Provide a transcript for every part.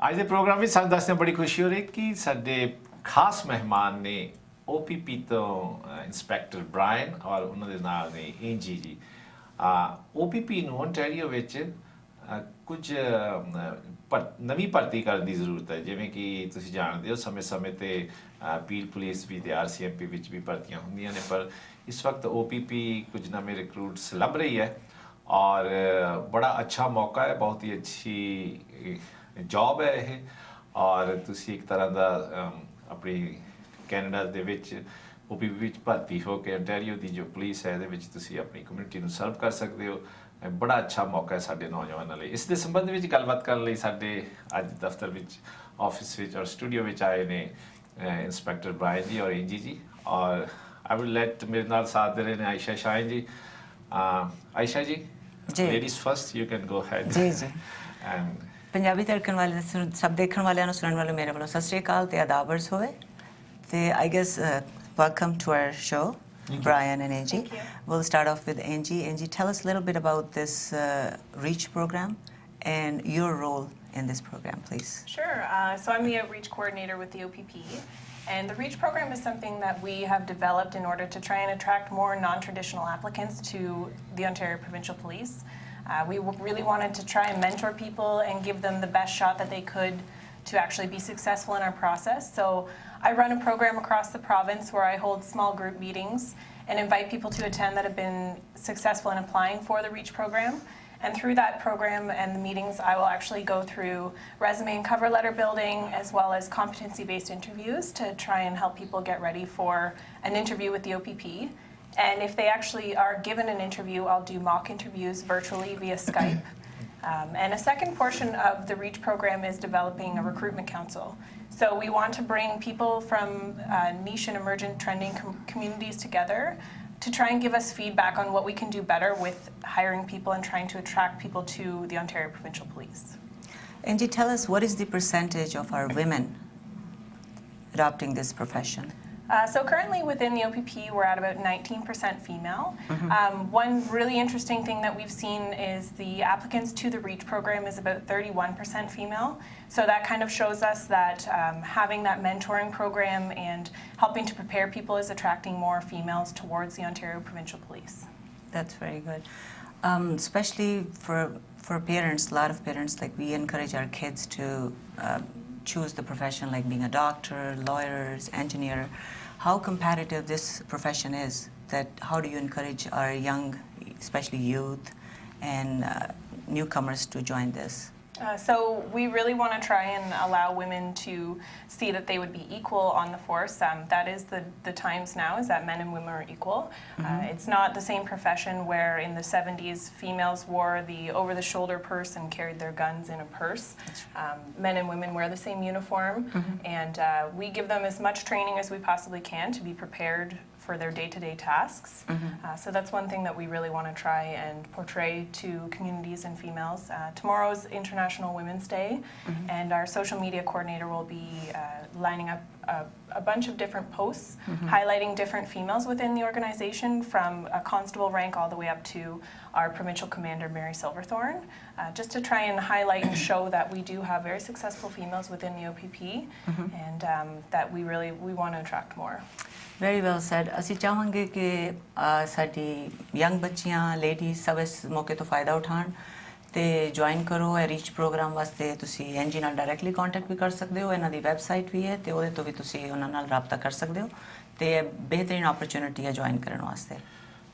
आज के प्रोग्राम में सानू दसदे बड़ी खुशी हो रही कि साडे खास मेहमान ने OPP तो इंस्पैक्टर ब्रायन और उन्होंने नाल ने एंजी जी OPP ਨੂੰ ओंटारियो ਵਿੱਚ ਕੁਝ ਨਵੀਂ ਭਰਤੀ ਕਰਨ ਦੀ ਜ਼ਰੂਰਤ ਹੈ ਜਿਵੇਂ ਕਿ ਤੁਸੀਂ ਜਾਣਦੇ ਹੋ ਸਮੇਂ-ਸਮੇਂ ਤੇ ਪੀਲ ਪੁਲਿਸ ਵੀ ਤੇ RCMP ਵਿੱਚ ਵੀ ਭਰਤੀਆਂ ਹੁੰਦੀਆਂ ਨੇ ਪਰ ਇਸ ਵਕਤ OPP ਕੁਝ ਨਵੇਂ ਰਿਕਰੂਟਸ ਲੱਭ ਰਹੀ ਹੈ और बड़ा अच्छा मौका है बहुत ही अच्छी जॉब है ये और तुसी एक तरह का अपनी कैनेडा दे विच OPP विच भर्ती हो के ओंटारियो दी जो पुलिस है दे विच तुसी अपनी कम्युनिटी नूं सर्व कर सकते हो बड़ा अच्छा मौका है साडे नौजवानों लिए इस दे संबंध विच गलबात करन लई साडे अज दफ्तर विच ऑफिस विच और स्टूडियो विच आए ने इंस्पैक्टर ब्रायन जी और एंजी जी और आई विल लेट मेरे नाल साथ दे रहे ने आयशा शाह जी आयशा जी ladies first you can go ahead ji ji and Punjabi धड़कन वाले सब देखने वाले सुनने वाले मेरे वालों सत श्री अकाल ते आदाबर्स होए ते I guess welcome to our show Bryan and Angie. We'll start off with Angie. Angie, tell us a little bit about this REACH program and your role in this program, please. Sure. So I'm the outreach coordinator with the OPP. And the REACH program is something that we have developed in order to try and attract more non-traditional applicants to the Ontario Provincial Police. We really wanted to try and mentor people and give them the best shot that they could to actually be successful in our process. So I run a program across the province where I hold small group meetings and invite people to attend that have been successful in applying for the REACH program. And through that program and the meetings, I will actually go through resume and cover letter building as well as competency-based interviews to try and help people get ready for an interview with the OPP. And if they actually are given an interview, I'll do mock interviews virtually via Skype. And a second portion of the REACH program is developing a recruitment council. So we want to bring people from niche and emergent trending communities together to try and give us feedback on what we can do better with hiring people and trying to attract people to the Ontario Provincial Police. Angie, tell us what is the percentage of our women adopting this profession? So currently within the OPP, we're at about 19% female. One really interesting thing that we've seen is the applicants to the REACH program is about 31% female. So that kind of shows us that having that mentoring program and helping to prepare people is attracting more females towards the Ontario Provincial Police. That's very good. Especially for parents, a lot of parents, like we encourage our kids to choose the profession like being a doctor, lawyers, engineer. How competitive this profession is, that how do you encourage our young, especially youth and newcomers to join this? So we really want to try and allow women to see that they would be equal on the force. That is the times now, is that men and women are equal. It's not the same profession where in the 70s females wore the over-the-shoulder purse and carried their guns in a purse. Men and women wear the same uniform, and we give them as much training as we possibly can to be prepared for their day-to-day tasks. So that's one thing that we really want to try and portray to communities and females. Tomorrow's International Women's Day, and our social media coordinator will be lining up a bunch of different posts highlighting different females within the organization, from a constable rank all the way up to our provincial commander, Mary Silverthorne, just to try and highlight and show that we do have very successful females within the OPP, and that we want to attract more. Very well said. ਅਸੀਂ ਚਾਹਾਂਗੇ ਕਿ ਸਾਡੀ young ਬੱਚੀਆਂ ladies ਸਭ ਇਸ ਮੌਕੇ ਤੋਂ ਫਾਇਦਾ ਉਠਾਉਣ ਤੇ ਜੁਆਇਨ ਕਰੋ ਇਹ ਰੀਚ ਪ੍ਰੋਗਰਾਮ ਵਾਸਤੇ ਤੁਸੀਂ ਐਨਜੀ ਨਾਲ ਡਾਇਰੈਕਟਲੀ ਕੰਟੈਕਟ ਵੀ ਕਰ ਸਕਦੇ ਹੋ ਇਹਨਾਂ ਦੀ ਵੈਬਸਾਈਟ ਵੀ ਹੈ ਤੇ ਉਹਦੇ ਤੋਂ ਵੀ ਤੁਸੀਂ ਉਹਨਾਂ ਨਾਲ ਰਾਬਤਾ ਕਰ ਸਕਦੇ ਹੋ ਤੇ ਬਿਹਤਰੀਨ ਓਪਰਚੁਨਿਟੀ ਹੈ ਜੁਆਇਨ ਕਰਨ ਵਾਸਤੇ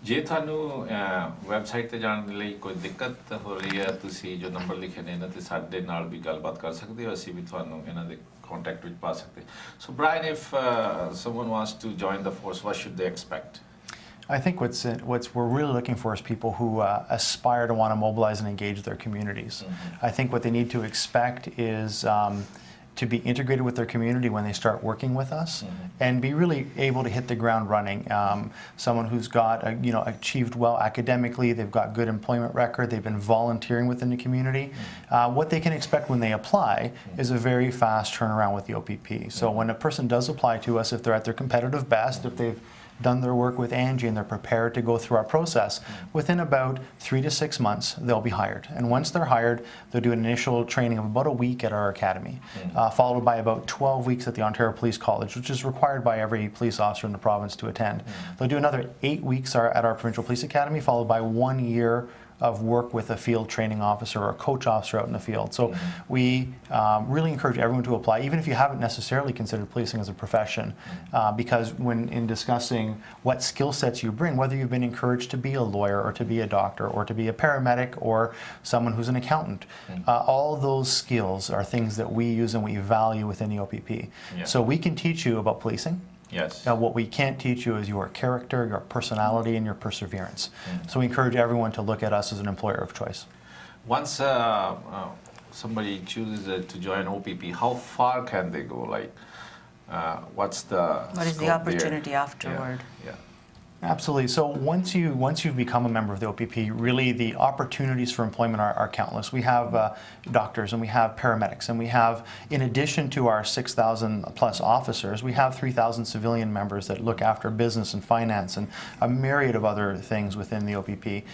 ਜੇ ਤੁਹਾਨੂੰ ਵੈਬਸਾਈਟ ਤੇ ਜਾਣ ਦੇ ਲਈ ਕੋਈ ਦਿੱਕਤ ਹੋ ਰਹੀ ਹੈ ਤੁਸੀਂ ਜੋ ਨੰਬਰ ਲਿਖੇ ਨੇ ਇਹਨਾਂ ਤੇ ਸਾਡੇ ਨਾਲ ਵੀ ਗੱਲਬਾਤ ਕਰ ਸਕਦੇ ਹੋ ਅਸੀਂ ਵੀ ਤੁਹਾਨੂੰ ਇਹਨਾਂ ਦੇ contact with Pasakte. So Bryan, if someone wants to join the force, what should they expect? I think what's we're really looking for is people who aspire to want to mobilize and engage their communities. I think what they need to expect is to be integrated with their community when they start working with us, and be really able to hit the ground running. Someone who's got achieved well academically, they've got good employment record, they've been volunteering within the community. What they can expect when they apply is a very fast turnaround with the OPP. So when a person does apply to us, if they're at their competitive best, if they've done their work with Angie and they're prepared to go through our process, within about 3 to 6 months, they'll be hired. And once they're hired, they'll do an initial training of about a week at our academy, followed by about 12 weeks at the Ontario Police College, which is required by every police officer in the province to attend. They'll do another 8 weeks at our Provincial Police Academy, followed by 1 year of work with a field training officer or a coach officer out in the field. So we really encourage everyone to apply, even if you haven't necessarily considered policing as a profession, because when in discussing what skill sets you bring, whether you've been encouraged to be a lawyer or to be a doctor or to be a paramedic or someone who's an accountant, all those skills are things that we use and we value within the OPP. Yeah. So we can teach you about policing. Yes. What we can't teach you is your character, your personality, and your perseverance. So we encourage everyone to look at us as an employer of choice. Once somebody chooses to join OPP, how far can they go? Like, what's the What is the scope opportunity there? afterward? Yeah. Absolutely. So once you've become a member of the OPP, really the opportunities for employment are countless. We have doctors and we have paramedics and we have, in addition to our 6,000 plus officers, we have 3,000 civilian members that look after business and finance and a myriad of other things within the OPP.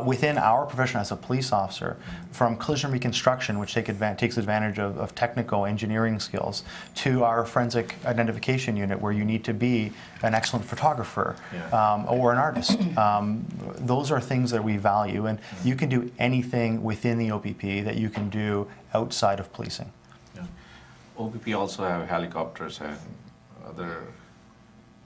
Within our profession as a police officer, from collision reconstruction, which takes advantage of technical engineering skills, to our forensic identification unit, where you need to be an excellent photographer. Or an artist. Those are things that we value, and you can do anything within the OPP that you can do outside of policing. Yeah. OPP also have helicopters and other.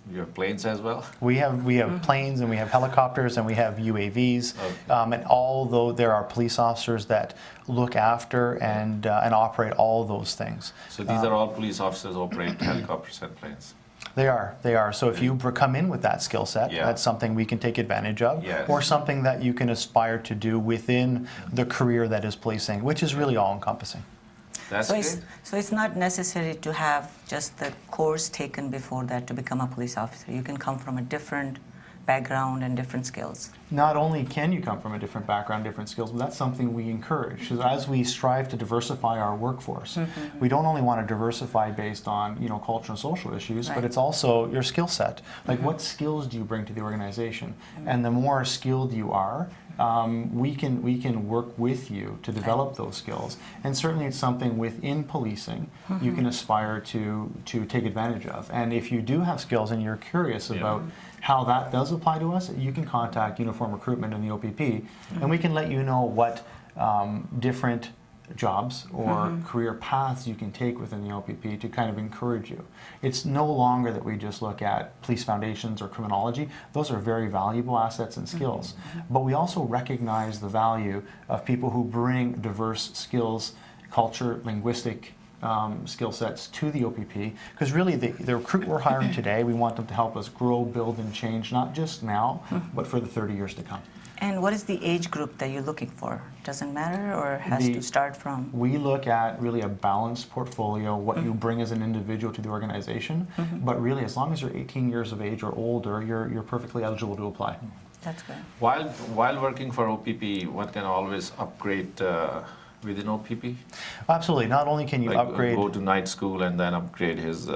You have planes as well. We have planes and we have helicopters and we have UAVs, and although there are police officers that look after and operate all those things. So these are all police officers operate helicopters and planes. They are. So if you come in with that skill set, that's something we can take advantage of, or something that you can aspire to do within the career that is policing, which is really all-encompassing. That's great. So it's not necessary to have just the course taken before that to become a police officer. You can come from a different background and different skills. Not only can you come from a different background, different skills, but that's something we encourage. So as we strive to diversify our workforce, we don't only want to diversify based on cultural and social issues, but it's also your skill set. Like what skills do you bring to the organization? And the more skilled you are, we can work with you to develop those skills. And certainly it's something within policing you can aspire to take advantage of. And if you do have skills and you're curious about how that does apply to us, you can contact Uniform Recruitment in the OPP, and we can let you know what different jobs or career paths you can take within the OPP to kind of encourage you. It's no longer that we just look at police foundations or criminology. Those are very valuable assets and skills. But we also recognize the value of people who bring diverse skills, culture, linguistic skill sets to the OPP, because really the recruit we're hiring today, we want them to help us grow, build, and change, not just now, but for the 30 years to come. And what is the age group that you're looking for? Doesn't matter, or has to start from? We look at really a balanced portfolio, what you bring as an individual to the organization, but really as long as you're 18 years of age or older, you're perfectly eligible to apply. That's good. While working for OPP, one can always upgrade within OPP? Absolutely. Not only can you upgrade... Go to night school and then upgrade his...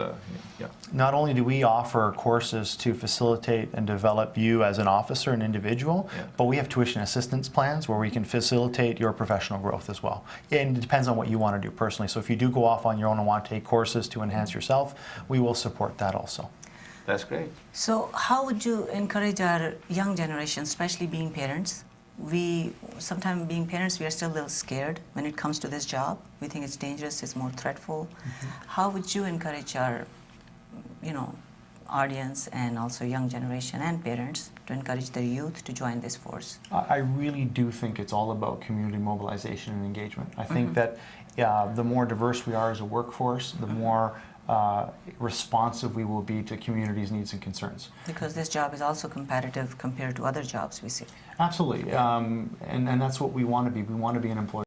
Not only do we offer courses to facilitate and develop you as an officer and individual, but we have tuition assistance plans where we can facilitate your professional growth as well. And it depends on what you want to do personally. So if you do go off on your own and want to take courses to enhance yourself, we will support that also. That's great. So how would you encourage our young generation, especially being parents? Sometimes being parents, we are still a little scared when it comes to this job. We think it's dangerous, it's more threatful. How would you encourage our, audience and also young generation and parents to encourage their youth to join this force? I really do think it's all about community mobilization and engagement. I think that the more diverse we are as a workforce, the more responsive we will be to communities' needs and concerns. Because this job is also competitive compared to other jobs we see. Absolutely, and that's what we want to be. We want to be an employer